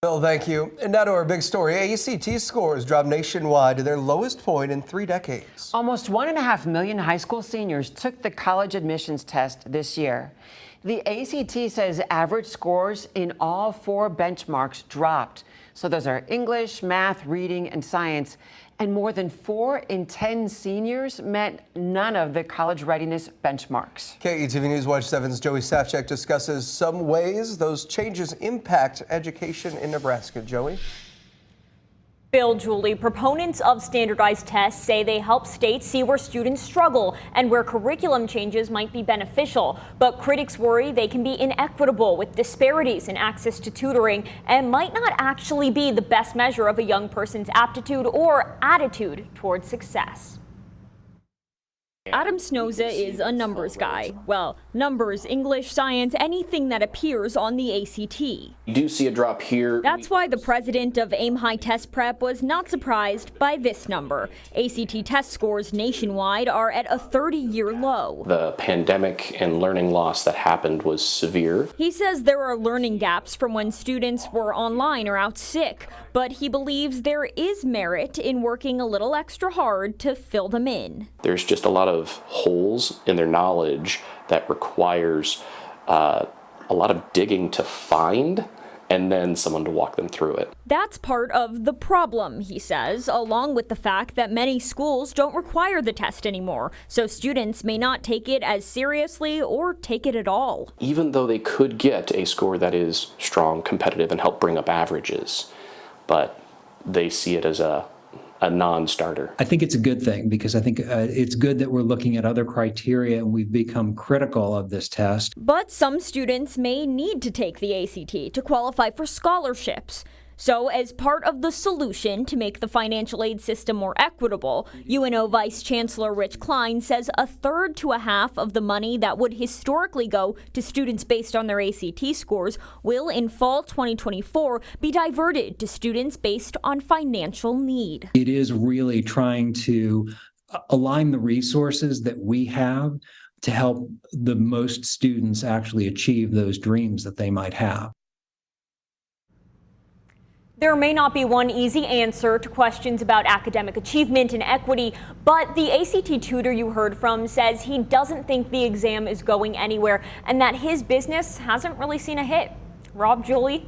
Bill, thank you. And now to our big story. ACT scores dropped nationwide to their lowest point in 3 decades. Almost 1.5 million high school seniors took the college admissions test this year. The ACT says average scores in all 4 benchmarks dropped. So those are English, math, reading, and science. And more than 4 in 10 seniors met none of the college readiness benchmarks. KETV News Watch 7's Joey Safchek discusses some ways those changes impact education in Nebraska. Joey? Bill, Julie, proponents of standardized tests say they help states see where students struggle and where curriculum changes might be beneficial. But critics worry they can be inequitable with disparities in access to tutoring and might not actually be the best measure of a young person's aptitude or attitude towards success. Adam Snoza is a numbers guy. Well, numbers, English, science, anything that appears on the ACT. You do see a drop here. That's why the president of Aim High Test Prep was not surprised by this number. ACT test scores nationwide are at a 30-year low. The pandemic and learning loss that happened was severe. He says there are learning gaps from when students were online or out sick, but he believes there is merit in working a little extra hard to fill them in. There's just a lot of holes in their knowledge that requires a lot of digging to find and then someone to walk them through it. That's part of the problem, he says, along with the fact that many schools don't require the test anymore, so students may not take it as seriously or take it at all. Even though they could get a score that is strong, competitive, and help bring up averages, but they see it as a non-starter. I think it's a good thing because I think it's good that we're looking at other criteria and we've become critical of this test. But some students may need to take the ACT to qualify for scholarships. So as part of the solution to make the financial aid system more equitable, UNO Vice Chancellor Rich Klein says 1/3 to 1/2 of the money that would historically go to students based on their ACT scores will in fall 2024 be diverted to students based on financial need. It is really trying to align the resources that we have to help the most students actually achieve those dreams that they might have. There may not be one easy answer to questions about academic achievement and equity, but the ACT tutor you heard from says he doesn't think the exam is going anywhere and that his business hasn't really seen a hit. Rob, Julie?